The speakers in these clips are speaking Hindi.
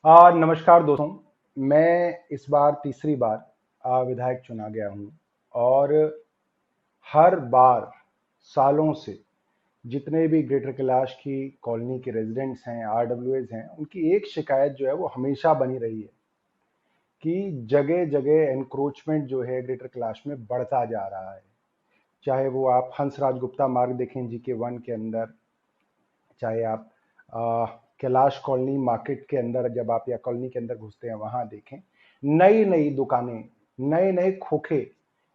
नमस्कार दोस्तों। मैं इस बार तीसरी बार विधायक चुना गया हूं और हर बार सालों से जितने भी ग्रेटर कैलाश की कॉलोनी के रेजिडेंट्स हैं, आरडब्ल्यूएज हैं, उनकी एक शिकायत जो है वो हमेशा बनी रही है कि जगह जगह एनक्रोचमेंट जो है ग्रेटर कैलाश में बढ़ता जा रहा है। चाहे वो आप हंसराज गुप्ता मार्ग देखें GK1 के अंदर, चाहे आप कैलाश कॉलोनी मार्केट के अंदर, जब आप या कॉलोनी के अंदर घुसते हैं वहां देखें, नई नई दुकानें, नए नए खोखे,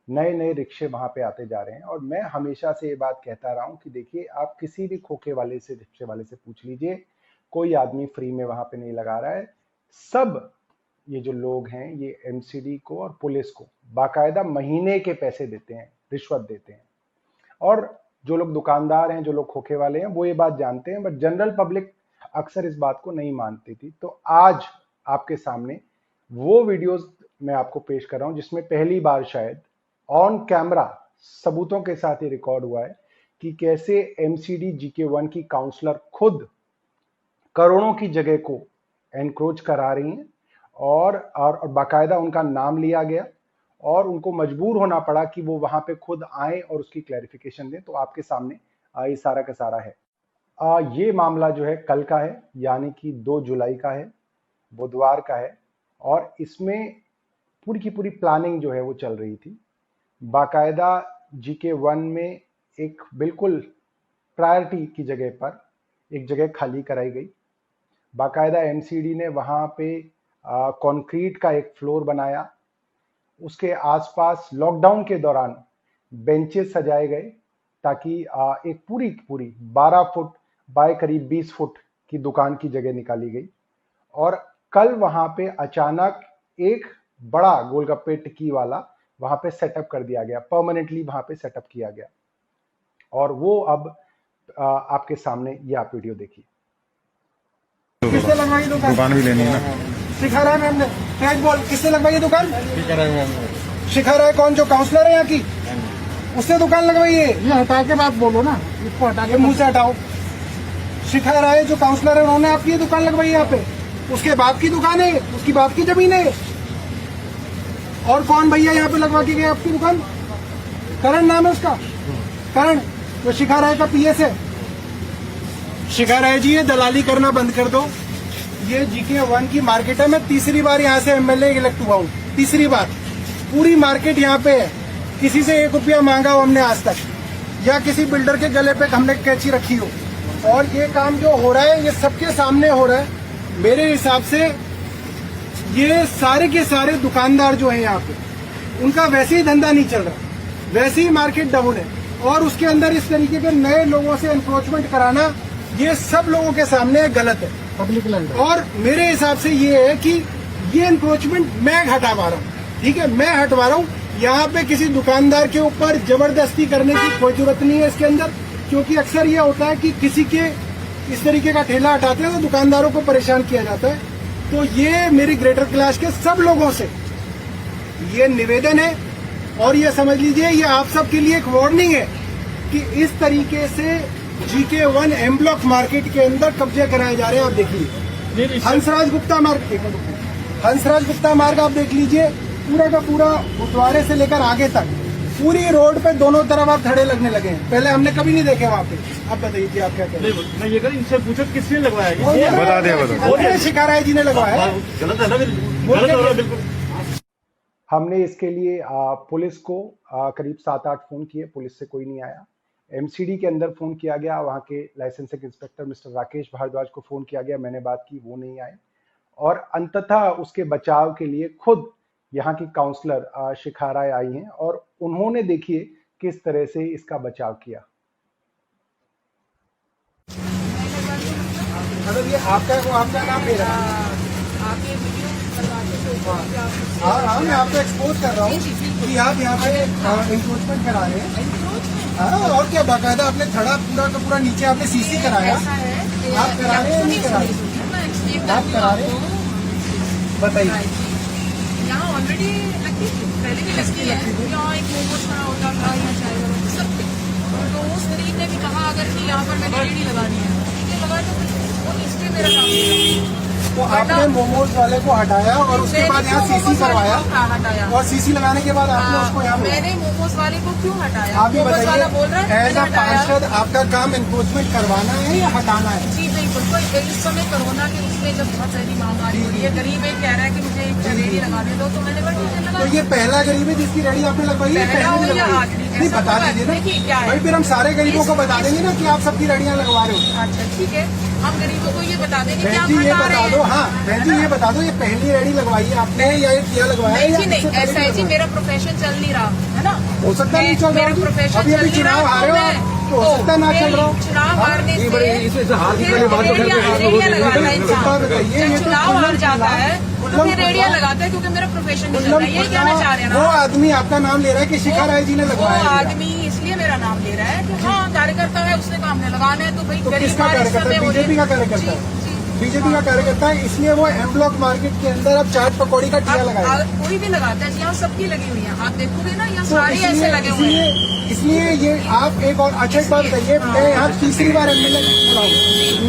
नए नए रिक्शे वहां पे आते जा रहे हैं। और मैं हमेशा से ये बात कहता रहा हूं कि देखिए, आप किसी भी खोखे वाले से, रिक्शे वाले से पूछ लीजिए, कोई आदमी फ्री में वहां पे नहीं लगा रहा है। सब ये जो लोग हैं ये MCD को और पुलिस को बाकायदा महीने के पैसे देते हैं, रिश्वत देते हैं। और जो लोग दुकानदार हैं, जो लोग खोखे वाले हैं, वो ये बात जानते हैं, बट जनरल पब्लिक अक्सर इस बात को नहीं मानती थी। तो आज आपके सामने वो वीडियोस मैं आपको पेश कर रहा हूं जिसमें पहली बार शायद ऑन कैमरा सबूतों के साथ ये रिकॉर्ड हुआ है कि कैसे MCD GK1 की काउंसलर खुद करोड़ों की जगह को एनक्रोच करा रही हैं और बाकायदा उनका नाम लिया गया और उनको मजबूर होना पड़ा कि वो वहां पे खुद आए और उसकी क्लैरिफिकेशन दें। तो आपके सामने ये सारा का सारा है। ये मामला जो है कल का है, यानी कि 2 जुलाई का है, बुधवार का है। और इसमें पूरी की पूरी प्लानिंग जो है वो चल रही थी। बाकायदा GK1 में एक बिल्कुल प्रायोरिटी की जगह पर एक जगह खाली कराई गई। बाकायदा MCD ने वहां पे कंक्रीट का एक फ्लोर बनाया। उसके आसपास लॉकडाउन के दौरान बेंचेस सजाए गए ताकि एक पूरी पूरी 12 फुट बाय करीब 20 फुट की दुकान की जगह निकाली गई। और कल वहां पे अचानक एक बड़ा गोलगप्पे टिक्की वाला वहां पे सेटअप कर दिया गया, परमानेंटली वहां पे सेटअप किया गया। और वो अब आपके सामने ये आप वीडियो देखिए। किससे लगवाई दुकान भी लेनी है ना, सिखा रहा है मैम ने। तेज बोल, किससे लगवाई दुकान? सिखा रहा है कौन? जो काउंसलर है यहाँ की, उससे दुकान लगवाई है। ये हटा के बात बोलो ना, इसको हटा के मुंह से हटाओ। सिखा रहा है जो काउंसलर है उन्होंने आपकी ये दुकान लगवाई यहाँ पे। उसके बाप की दुकान है, उसकी बाप की जमीन है। और कौन भैया यहाँ पे लगवा के गए आपकी दुकान? करण नाम है उसका, करण। तो सिखा रहा है का PS है। शिखा राय जी, ये दलाली करना बंद कर दो। ये GK1 की मार्केट है। मैं तीसरी बार यहाँ से MLA इलेक्ट हुआ हूँ, तीसरी बार। पूरी मार्केट यहाँ पे है। किसी से 1 रुपया मांगा हो हमने आज तक, या किसी बिल्डर के गले पे हमने कैची रखी हो। और ये काम जो हो रहा है ये सबके सामने हो रहा है। मेरे हिसाब से ये सारे के सारे दुकानदार जो है यहाँ पे, उनका वैसे ही धंधा नहीं चल रहा, वैसे ही मार्केट डाउन है। और उसके अंदर इस तरीके के नए लोगों से एनक्रोचमेंट कराना, ये सब लोगों के सामने गलत है, पब्लिक लैंड। और मेरे हिसाब से ये है कि ये एनक्रोचमेंट मैं हटवा रहा हूँ, ठीक है, मैं हटवा रहा हूँ। यहाँ पे किसी दुकानदार के ऊपर जबरदस्ती करने की कोई जरूरत नहीं है इसके अंदर, क्योंकि अक्सर ये होता है कि किसी के इस तरीके का ठेला हटाते हैं तो दुकानदारों को परेशान किया जाता है। तो ये मेरी ग्रेटर कैलाश के सब लोगों से ये निवेदन है, और ये समझ लीजिए ये आप सब के लिए एक वार्निंग है कि इस तरीके से GK1 M ब्लॉक मार्केट के अंदर कब्जे कराए जा रहे हैं। आप देखिए हंसराज गुप्ता मार्ग, हंसराज गुप्ता मार्ग आप देख लीजिए, पूरा का पूरा गुरुद्वारे से लेकर आगे तक पूरी रोड पे दोनों तरफ आप धड़े लगने लगे हैं। पहले हमने कभी नहीं देखे वहाँ पे। आप बताइए आप क्या कहते हैं? मैं ये कर इनसे पूछो किसने लगवाया बता दे। शिखा राय जी ने लगवाया। गलत है ना, गलत हो रहा है बिल्कुल। हमने इसके लिए पुलिस को करीब 7-8 फोन किए, पुलिस से कोई नहीं आया। MCD के अंदर फोन किया गया, वहां के licensing inspector mister Rakesh Bhardwaj को फोन किया गया, मैंने बात की, वो नहीं आए। और अंततः उसके बचाव के लिए खुद यहाँ की काउंसलर शिखा राय आई हैं और उन्होंने देखिए किस तरह से इसका बचाव किया। मतलब ये आपका नाम ले रहा है। हाँ, मैं आपको एक्सपोज कर रहा हूँ कि आप यहाँ पे एनक्रोचमेंट करा रहे हैं। हाँ, और क्या, बाकायदा आपने खड़ा पूरा का पूरा नीचे आपने CC कराया। आप करा रहे हैं नहीं करा रहे? आप करा रहे हैं, बताइए। यहाँ ऑलरेडी पहले भी लगती है, यहाँ एक मोमोज बना होता था, यहाँ चाय वाला सब। तो उस गरीब ने भी कहा अगर कि यहाँ पर मैंने रेडी लगानी है, ये लगा तो वो इस पे मेरा काम किया। तो आपने मोमोज वाले को हटाया और उसके बाद यहाँ सीसी करवाया, हटाया और सीसी लगाने के बाद आपने उसको यहाँ मैंने मोमोज वाले को क्यों हटाया? आप भी मोमोज वाला बोल रहा बताइए, है एज अ पार्षद आपका काम एनफोर्समेंट करवाना है या हटाना है? जी बिल्कुल। तो इस समय कोरोना के उसमें जब बहुत सारी महामारी हो रही है, गरीब एक कह रहा है कि मुझे एक रेडी लगा दे दो, तो मैंने कहा ठीक है लगा। तो ये पहला गरीब है जिसकी रेडी आपने लगवाई है? पहला हो या लगवाई? आखिरी? नहीं बता दीजिए ना देखिए क्या है भाई, फिर हम सारे गरीबों को बता देंगे ना कि आप सबकी रेडियां लगवा रहे हो। अच्छा ठीक है, हम गरीबों को ये बता देंगे कि बहन आप जी ये हटा रहे बता दो, हैं। हाँ बहन जी ये बता दो, ये पहली रेडी लगवाई है आपने या ये किया लगवाया है? नहीं जी नहीं, ऐसा है जी, मेरा प्रोफेशन चल नहीं रहा है ना, हो सकता है नहीं चल मेरा रहा, प्रोफेशन अभी चल अभी नहीं चुनाव रहा, हारे हो तो हो सकता है ना चल रहा हो। चुनाव हारने से रेडिया लगाता है इंसान, बताइए, ये जब तो चुनाव हार जाता है तो मतलब फिर रेडिया लगाता है, क्योंकि मेरा प्रोफेशन नहीं चल रहा है। ये कहना चाह रहे हैं वो ना, आदमी आपका नाम ले रहा है कि शिखा राय जी ने वो लगवाया है? आदमी इसलिए मेरा नाम ले रहा है कि हाँ कार्यकर्ता है, उसने काम नहीं लगाना है, तो भाई तो गरीब किसका हमारे कार्यकर्ता है? समय हो रही बीजेपी का कार्यकर्ता है? बीजेपी का कार्यकर्ता है, इसलिए वो एम ब्लॉक मार्केट के अंदर अब चाट पकौड़ी का ठिया लगाया। कोई भी लगाता है, यहाँ सबकी लगी हुई है, आप देखोगे ना यहाँ तो सारे ऐसे लगे हुए हैं। इसलिए ये आप एक और अच्छा एक बात बताइए, मैं यहाँ तीसरी बार एमएलए चुना हूँ,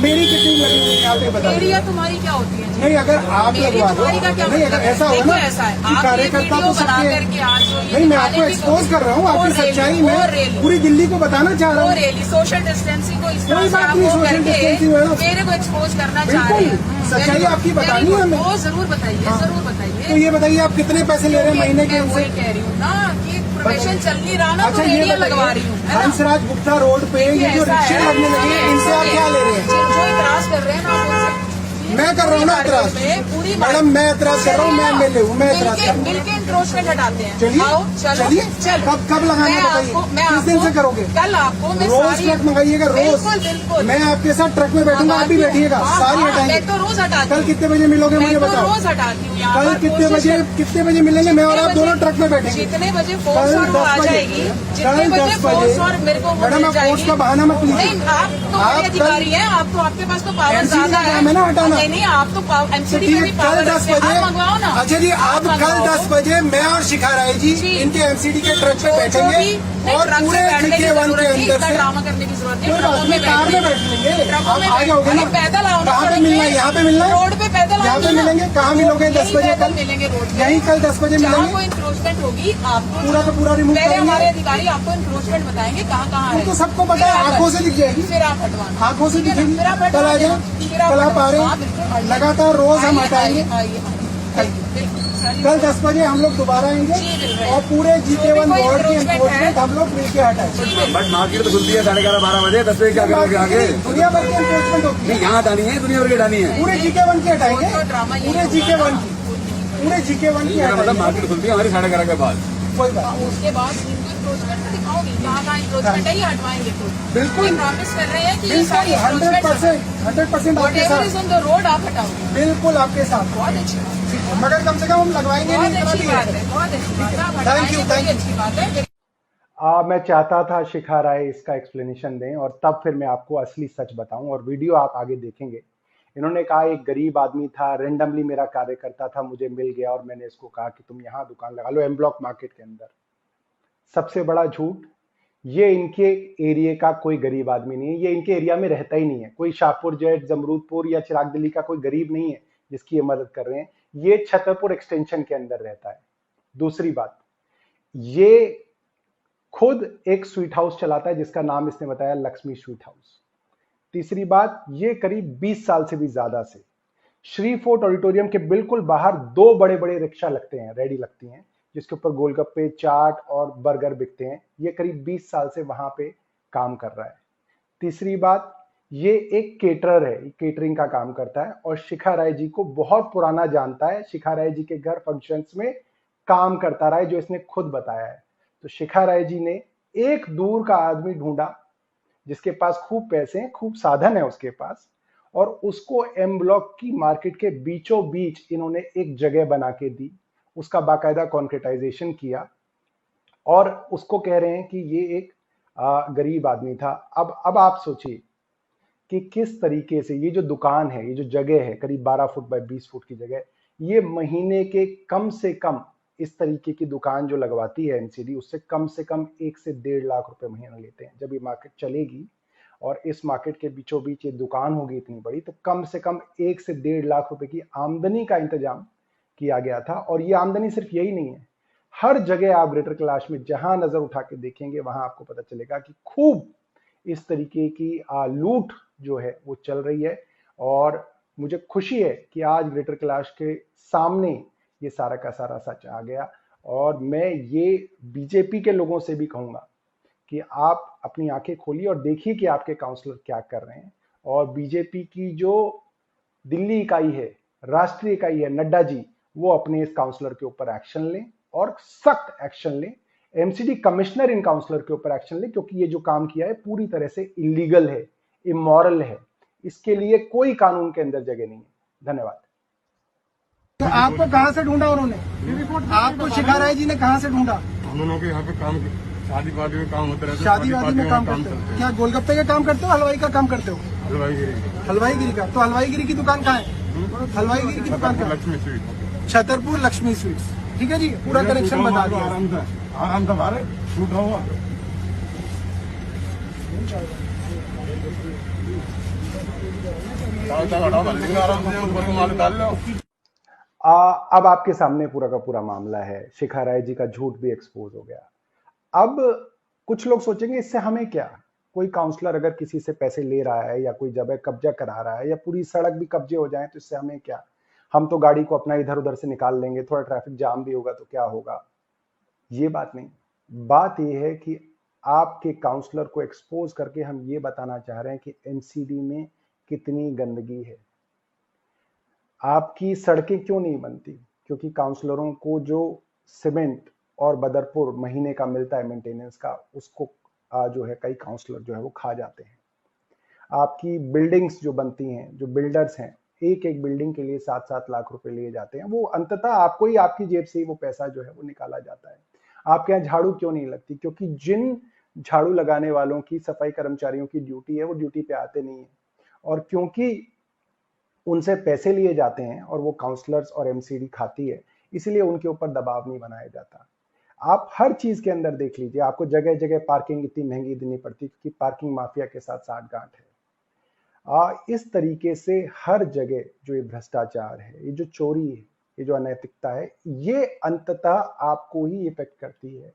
मेरी कितनी लगी हुई है आप ये बता एरिया तुम्हारी क्या होती है? नहीं अगर आप मेरी लगवा दो, तुम्हारी का क्या नहीं मतलब अगर है? ऐसा हो देखो ना ऐसा है, कि आप ये कार्यकर्ता वीडियो तो बना सबके, करके आज जो ये नहीं मैं आपको दिखाने की एक्सपोज कर रहा हूँ आपकी सच्चाई में, पूरी दिल्ली को बताना चाह रहा वो हूँ। रैली सोशल डिस्टेंसिंग को इस कोई तरह से बात आप नहीं, वो social करके distancing है ना। मेरे को एक्सपोज करना चाह रहे बिल्कुल, हैं। सच्चाई आपकी बतानी है हमें। वो जरूर बताइए, जरूर तो बताइए। ये बताइए आप कितने पैसे ले रहे हैं महीने के मैं इनसे? वही कह रही हूँ ना कि प्रोफेशन चल नहीं रहा ना, अच्छा तो ये रेडियो लगवा रही हूँ, बताइए, है ना? हंसराज गुप्ता रोड पे ये जो ऐसा रिक्शे है, लगने लगे हैं, इनसे आप क्या ले रहे हैं? जो इतराज कर रहे हैं ना, आप उनसे- मैं कर रहा हूँ ना एतराज, पूरी मैडम मैं एतराज कर रहा हूँ, मैं एमएलए हूँ, मैं एतराज कर रहा हूँ। मिलके इंक्रोचमेंट हटाते हैं। चलिए, आओ, चलो, चलिए, चलो। कब लगाना मैं बताइए, आपको- मैं किस दिन आपको- से करोगे? कल आपको मैं रोज सारी- ट्रक मंगाइएगा, रोज। बिल्कुल बिल्कुल। मैं आपके साथ ट्रक में बैठूंगा, आप भी बैठिएगा, हाँ, सारी हाँ, हटाएंगे। मैं तो रोज हटाती कल हूँ। कितने बजे मिलोगे मुझे मैं तो बताओ? रोज हटाती हूँ यहाँ कल पर, कितने बजे मिलेंगे? मैं और आप दोनों ट्रक में बैठेंगे। जितने बजे कल फोर्स और वो 10 आ बजे, जाएगी, जितने कल बजे 10 फोर्स बजे। और मेरे को वो मैडम मिल आप फोर्स जाएगी। का बहाना मत लीजिए। नहीं, आप तो आप बड़े कल- अधिकारी हैं, आप तो आपके पास तो पावर MCD ज्यादा का काम है ना हटाना। नहीं नहीं, आप तो एमसीडी ठीक में है, भी कल पावर 10 रखते हैं। बजे आप मंगवाओ ना। अच्छा जी, आप कल मंगवाओ। 10 बजे मैं और शिखा राय जी जी। इनके एमसीडी के ट्रक पे जो बैठेंगे भी नहीं, और ट्रक से पूरे बैठने की जीके 1 जरूरत के नहीं, अंदर इतना से ड्रामा करने की जरूरत नहीं, कोई ट्रकों बात में नहीं, कार में बैठ लेंगे, ट्रकों आप में आ जाओगे ना? अरे पैदल आओ ना, कहाँ पे सड़क मिलना है? यहाँ पे मिलना है? रोड पे पैदल यहाँ पे आओगे ना। मिलेंगे, कहाँ मिलोगे 10 यहीं बजे? पैदल मिलेंगे रोड पे। यहीं कल 10 बजे जहाँ मिलेंगे। कोई इंक्रोचमेंट होगी आपको पूरा का पूरा रिमूव पहले करेंगे। हमारे अधिकारी आपको इंक्रोचमेंट बताएंगे कहाँ कहाँ है। तो सबको पता है, फिर आप- आंखों से दिख जाएगी, फिर आप हटवाना, आंखों से ठीक है ना? दिखेगी। फिर आप कल आ हटवा जाओ, देना। फिर कल आप आ रहे हाँ, हैं, बिल्कुल, आइए। लगातार रोज हम आइए, हटाएंगे। आइए, आइए, बिल्कुल, सारी- कल 10 बजे हम लोग दोबारा आएंगे जी, बिल्कुल। और पूरे जीके 1 कोई वार्ड की encroachment एनफोर्समेंट है। हम लोग मिलकर हटाएंगे। बट मार्केट तो खुलती है 11:30-12 बजे, 10 बजे क्या करोगे आगे? दुनिया भर की एनफोर्समेंट होती है, नहीं यहाँ हटानी है, दुनिया भर की हटानी है। पूरे जीके 1 की हटाएंगे, वो तो ड्रामा यही पूरे होगा जीके ना। 1 की, पूरे जीके 1 की मेरा मतलब हटाएंगे। मार्केट खुलती है हमारी 11:30 के बाद। कोई बात नहीं। उसके बाद इनको इंक्रोचमेंट दिखाओगी, कहाँ कहाँ इंक्रोचमेंट है, ये हटवाएंगे तो बिल्कुल। प्रॉमिस कर रहे हैं कि ये बिल्कुल सारी 100% आपके whatever is साथ, on the road आप हटाओगे। बिल्कुल आपके साथ। बहुत अच्छी बात है, मगर कम से कम हम लगवाएंगे बहुत नहीं, इतना अच्छी भी बात है। है, बहुत अच्छी बात है, आप Thank you, हटाएंगे, thank बड़ी अच्छी बात है। मैं चाहता था शिखा राय इसका एक्सप्लेनेशन दें और तब फिर मैं आपको असली सच बताऊं, और वीडियो आप आगे देखेंगे। इन्होंने कहा एक गरीब आदमी था, रेंडमली मेरा कार्यकर्ता था, मुझे मिल गया और मैंने इसको कहा कि तुम यहाँ दुकान लगा लो एम ब्लॉक मार्केट के अंदर। सबसे बड़ा झूठ, ये इनके एरिया का कोई गरीब आदमी नहीं है, ये इनके एरिया में रहता ही नहीं है। कोई शाहपुर जेट, जमरूदपुर या चिराग दिल्ली का कोई गरीब नहीं है जिसकी ये मदद कर रहे हैं। ये छतरपुर एक्सटेंशन के अंदर रहता है। दूसरी बात, ये खुद एक स्वीट हाउस चलाता है जिसका नाम इसने बताया लक्ष्मी स्वीट हाउस। तीसरी बात, ये करीब 20 साल से भी ज्यादा से श्री फोर्ट ऑडिटोरियम के बिल्कुल बाहर 2 बड़े बड़े रिक्शा लगते हैं, रेडी लगती हैं, जिसके ऊपर गोलगप्पे, चाट और बर्गर बिकते हैं। ये करीब 20 साल से वहां पे काम कर रहा है। तीसरी बात, ये एक केटरर है, केटरिंग का काम करता है और शिखा राय जी को बहुत पुराना जानता है। शिखा राय जी के घर फंक्शंस में काम करता रहा है, जो इसने खुद बताया है। तो शिखा राय जी ने एक दूर का आदमी ढूंढा जिसके पास खूब पैसे हैं, खूब साधन है उसके पास, और उसको एम ब्लॉक की मार्केट के बीचों बीच इन्होंने एक जगह बना के दी, उसका बाकायदा कॉन्क्रेटाइजेशन किया और उसको कह रहे हैं कि ये एक गरीब आदमी था। अब आप सोचिए कि किस तरीके से ये जो दुकान है, ये जो जगह है, करीब 12 फुट बाय 20 फुट की जगह, ये महीने के कम से कम इस तरीके की दुकान जो लगवाती है एमसीडी, उससे कम 1 से 1.5 लाख रुपए महीना लेते हैं। जब ये मार्केट चलेगी और इस मार्केट के बीचों बीच ये दुकान होगी इतनी बड़ी, तो कम से कम 1 से 1.5 लाख रुपए की आमदनी का इंतजाम किया गया था। और ये आमदनी सिर्फ यही नहीं है, हर जगह आप ग्रेटर कैलाश में जहां नजर उठा के देखेंगे वहां आपको पता चलेगा कि खूब इस तरीके की लूट जो है वो चल रही है। और मुझे खुशी है कि आज ग्रेटर कैलाश के सामने ये सारा का सारा सच आ गया। और मैं ये बीजेपी के लोगों से भी कहूंगा कि आप अपनी आंखें खोलिए और देखिए कि आपके काउंसलर क्या कर रहे हैं। और बीजेपी की जो दिल्ली इकाई है, राष्ट्रीय इकाई है, नड्डा जी, वो अपने इस काउंसलर के ऊपर एक्शन लें और सख्त एक्शन लें। एमसीडी कमिश्नर इन काउंसलर के ऊपर एक्शन लें, क्योंकि ये जो काम किया है पूरी तरह से इलीगल है, इमोरल है। इसके लिए कोई कानून के अंदर जगह नहीं है। धन्यवाद। तो आपको कहां से ढूंढा उन्होंने? आपको शिखा राय जी ने कहां से ढूंढा? हम लोगों के यहाँ पे काम, शादी वादी में काम होता रहता है। शादी वादी में काम करते हो? क्या गोलगप्पे का काम करते हो, हलवाई का काम करते हो? हलवाईगिरी का। तो हलवाईगिरी की दुकान कहाँ है? हलवाईगिरी की दुकान कहाँ? Lakshmi sweet, Chhatarpur Lakshmi sweets. ठीक है जी, पूरा कनेक्शन बता दिया। आराम था हमारे छूटा हुआ। अब आपके सामने पूरा का पूरा मामला है। शिखा राय जी का झूठ भी एक्सपोज हो गया। अब कुछ लोग सोचेंगे इससे हमें क्या, कोई काउंसलर अगर किसी से पैसे ले रहा है या कोई जगह कब्जा करा रहा है या पूरी सड़क भी कब्जे हो जाए तो इससे हमें क्या, हम तो गाड़ी को अपना इधर उधर से निकाल लेंगे, थोड़ा ट्रैफिक जाम भी होगा तो क्या होगा। ये बात नहीं, बात ये है कि आपके काउंसलर को एक्सपोज करके हम ये बताना चाह रहे हैं कि एमसीडी में कितनी गंदगी है। आपकी सड़कें क्यों नहीं बनती? क्योंकि काउंसलरों को जो सीमेंट और बदरपुर महीने का मिलता है मेंटेनेंस का, उसको जो है कई काउंसलर जो है वो खा जाते हैं। आपकी बिल्डिंग्स जो बनती हैं, जो बिल्डर्स हैं, एक एक बिल्डिंग के लिए 7-7 लाख रुपए लिए जाते हैं। वो अंततः आपको ही, आपकी जेब से ही वो पैसा जो है वो निकाला जाता है। आपके यहाँ झाड़ू क्यों नहीं लगती? क्योंकि जिन झाड़ू लगाने वालों की, सफाई कर्मचारियों की ड्यूटी है, वो ड्यूटी पे आते नहीं है। और क्योंकि उनसे पैसे लिए जाते हैं और वो काउंसलर्स और एमसीडी खाती है, इसीलिए उनके ऊपर दबाव नहीं बनाया जाता। आप हर चीज के अंदर देख लीजिए, आपको जगह जगह पार्किंग इतनी महंगी देनी पड़ती है क्योंकि पार्किंग माफिया के साथ साठगांठ है। इस तरीके से हर जगह जो ये भ्रष्टाचार है, ये जो चोरी है, ये जो अनैतिकता है, ये अंततः आपको ही इफेक्ट करती है।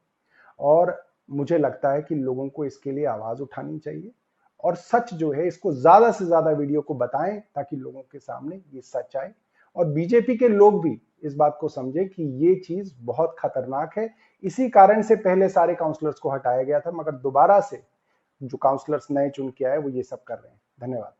और मुझे लगता है कि लोगों को इसके लिए आवाज उठानी चाहिए और सच जो है इसको ज्यादा से ज्यादा वीडियो को बताएं ताकि लोगों के सामने ये सच आए और बीजेपी के लोग भी इस बात को समझे कि ये चीज बहुत खतरनाक है। इसी कारण से पहले सारे काउंसलर्स को हटाया गया था, मगर दोबारा से जो काउंसलर्स नए चुन के आए वो ये सब कर रहे हैं। धन्यवाद।